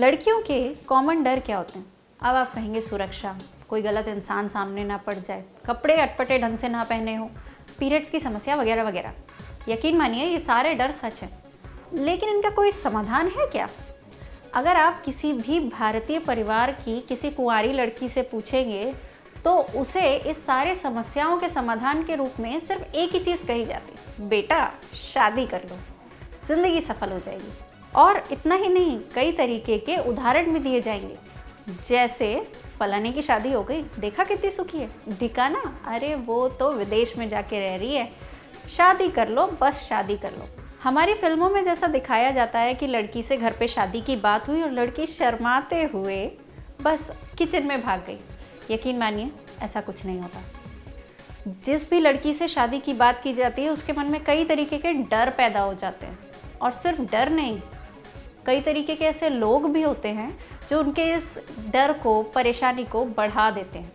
लड़कियों के कॉमन डर क्या होते हैं? अब आप कहेंगे सुरक्षा, कोई गलत इंसान सामने ना पड़ जाए, कपड़े अटपटे ढंग से ना पहने हो, पीरियड्स की समस्या वगैरह वगैरह। यकीन मानिए ये सारे डर सच हैं, लेकिन इनका कोई समाधान है क्या? अगर आप किसी भी भारतीय परिवार की किसी कुंवारी लड़की से पूछेंगे तो उसे इस सारे समस्याओं के समाधान के रूप में सिर्फ एक ही चीज़ कही जाती, बेटा शादी कर लो, जिंदगी सफल हो जाएगी। और इतना ही नहीं, कई तरीके के उदाहरण भी दिए जाएंगे, जैसे फलाने की शादी हो गई, देखा कितनी सुखी है, ढिकाना, अरे वो तो विदेश में जाके रह रही है, शादी कर लो, बस शादी कर लो। हमारी फिल्मों में जैसा दिखाया जाता है कि लड़की से घर पे शादी की बात हुई और लड़की शर्माते हुए बस किचन में भाग गई। यकीन मानिए ऐसा कुछ नहीं होता। जिस भी लड़की से शादी की बात की जाती है उसके मन में कई तरीके के डर पैदा हो जाते हैं, और सिर्फ डर नहीं, कई तरीके के ऐसे लोग भी होते हैं जो उनके इस डर को, परेशानी को बढ़ा देते हैं।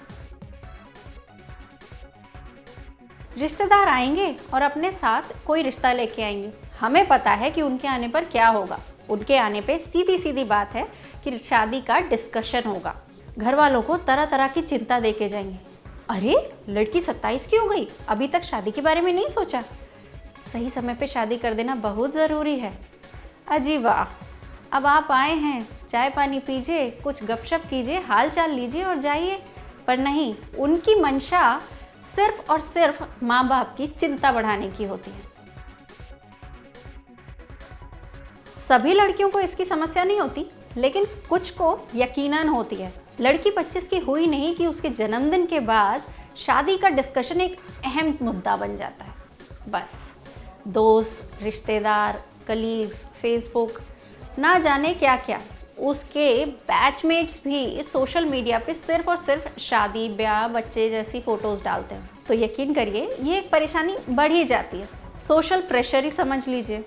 रिश्तेदार आएंगे और अपने साथ कोई रिश्ता लेके आएंगे, हमें पता है कि उनके आने पर क्या होगा। उनके आने पे सीधी सीधी बात है कि शादी का डिस्कशन होगा। घर वालों को तरह तरह की चिंता देके जाएंगे, अरे लड़की 27 की हो गई, अभी तक शादी के बारे में नहीं सोचा, सही समय पे शादी कर देना बहुत ज़रूरी है। अजी वाह, अब आप आए हैं, चाय पानी पीजिए, कुछ गपशप कीजिए, हाल चाल लीजिए और जाइए। पर नहीं, उनकी मंशा सिर्फ और सिर्फ माँ बाप की चिंता बढ़ाने की होती है। सभी लड़कियों को इसकी समस्या नहीं होती, लेकिन कुछ को यकीनन होती है। लड़की 25 की हुई नहीं कि उसके जन्मदिन के बाद शादी का डिस्कशन एक अहम मुद्दा बन जाता है। बस दोस्त, रिश्तेदार, कलीग्स, फेसबुक, ना जाने क्या क्या, उसके बैचमेट्स भी सोशल मीडिया पे सिर्फ और सिर्फ शादी, ब्याह, बच्चे जैसी फोटोज डालते हैं। तो यकीन करिए ये एक परेशानी बढ़ ही जाती है। सोशल प्रेशर ही समझ लीजिए।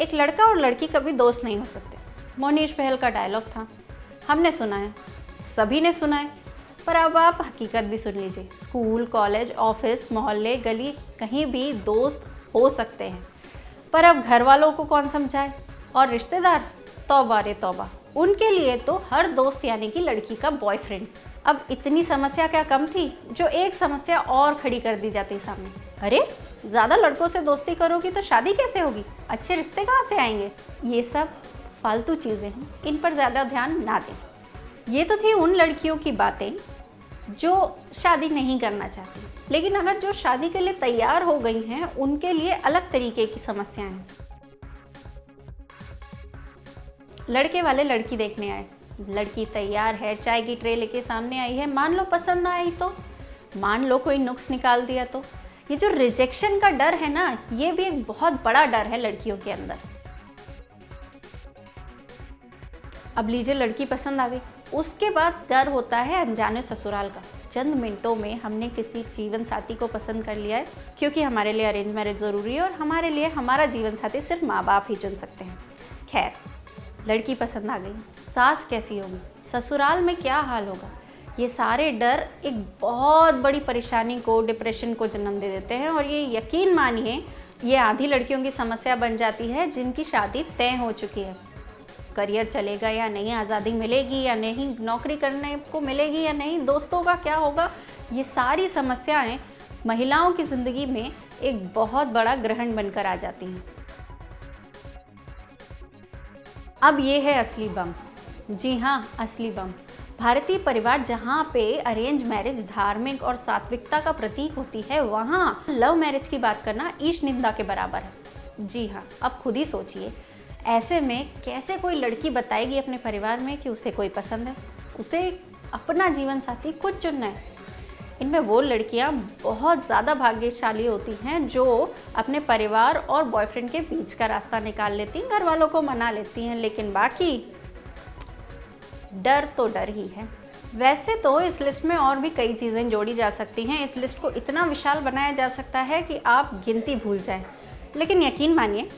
एक लड़का और लड़की कभी दोस्त नहीं हो सकते, मोनीश बहल का डायलॉग था, हमने सुना है, सभी ने सुना है। पर अब आप हकीकत भी सुन लीजिए, स्कूल, कॉलेज, ऑफिस, मोहल्ले, गली, कहीं भी दोस्त हो सकते हैं। पर अब घर वालों को कौन समझाए, और रिश्तेदार, तौबा रे तौबा, उनके लिए तो हर दोस्त यानी कि लड़की का बॉयफ्रेंड। अब इतनी समस्या क्या कम थी जो एक समस्या और खड़ी कर दी जाती सामने, अरे ज़्यादा लड़कों से दोस्ती करोगी तो शादी कैसे होगी, अच्छे रिश्ते कहाँ से आएंगे। ये सब फालतू चीज़ें हैं, इन पर ज़्यादा ध्यान ना दें। ये तो थी उन लड़कियों की बातें जो शादी नहीं करना चाहती, लेकिन अगर जो शादी के लिए तैयार हो गई हैं उनके लिए अलग तरीके की समस्याएं हैं। लड़के वाले लड़की देखने आए, लड़की तैयार है, चाय की ट्रे लेके सामने आई है, मान लो पसंद ना आई तो, मान लो कोई नुक्स निकाल दिया तो। ये जो रिजेक्शन का डर है ना, ये भी एक बहुत बड़ा डर है लड़कियों के अंदर। अब लीजिए लड़की पसंद आ गई, उसके बाद डर होता है अनजाने ससुराल का। चंद मिनटों में हमने किसी जीवन साथी को पसंद कर लिया है, क्योंकि हमारे लिए अरेंज मैरिज ज़रूरी है और हमारे लिए हमारा जीवन साथी सिर्फ माँ बाप ही चुन सकते हैं। खैर, लड़की पसंद आ गई, सास कैसी होगी, ससुराल में क्या हाल होगा, ये सारे डर एक बहुत बड़ी परेशानी को, डिप्रेशन को जन्म दे देते हैं। और ये यकीन मानिए ये आधी लड़कियों की समस्या बन जाती है जिनकी शादी तय हो चुकी है। करियर चलेगा या नहीं, आज़ादी मिलेगी या नहीं, नौकरी करने को मिलेगी या नहीं, दोस्तों का क्या होगा, ये सारी समस्याएं महिलाओं की ज़िंदगी में एक बहुत बड़ा ग्रहण बनकर आ जाती हैं। अब ये है असली बम, जी हाँ असली बम। भारतीय परिवार जहाँ पे अरेंज मैरिज धार्मिक और सात्विकता का प्रतीक होती है, वहाँ लव मैरिज की बात करना ईश निंदा के बराबर है। जी हाँ, अब खुद ही सोचिए, ऐसे में कैसे कोई लड़की बताएगी अपने परिवार में कि उसे कोई पसंद है, उसे अपना जीवन साथी खुद चुनना है। इनमें वो लड़कियां बहुत ज़्यादा भाग्यशाली होती हैं जो अपने परिवार और बॉयफ्रेंड के बीच का रास्ता निकाल लेती हैं, घर वालों को मना लेती हैं, लेकिन बाकी डर तो डर ही है। वैसे तो इस लिस्ट में और भी कई चीज़ें जोड़ी जा सकती हैं, इस लिस्ट को इतना विशाल बनाया जा सकता है कि आप गिनती भूल जाएं। लेकिन यकीन मानिए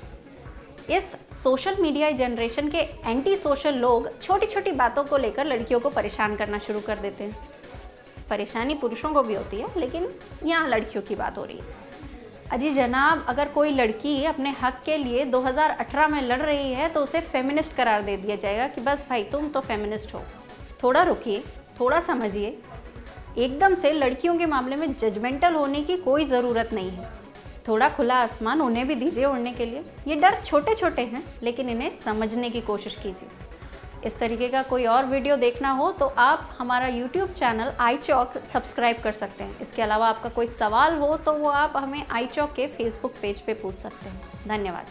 इस सोशल मीडिया जनरेशन के एंटी सोशल लोग छोटी छोटी बातों को लेकर लड़कियों को परेशान करना शुरू कर देते हैं। परेशानी पुरुषों को भी होती है, लेकिन यहाँ लड़कियों की बात हो रही है। अजी जनाब, अगर कोई लड़की अपने हक के लिए 2018 में लड़ रही है तो उसे फेमिनिस्ट करार दे दिया जाएगा कि बस भाई तुम तो फेमिनिस्ट हो। थोड़ा रुकिए, थोड़ा समझिए। एकदम से लड़कियों के मामले में जजमेंटल होने की कोई ज़रूरत नहीं है। थोड़ा खुला आसमान उन्हें भी दीजिए उड़ने के लिए। ये डर छोटे छोटे हैं, लेकिन इन्हें समझने की कोशिश कीजिए। इस तरीके का कोई और वीडियो देखना हो तो आप हमारा YouTube चैनल iChalk सब्सक्राइब कर सकते हैं। इसके अलावा आपका कोई सवाल हो तो वो आप हमें iChalk के फेसबुक पेज पे पूछ सकते हैं। धन्यवाद।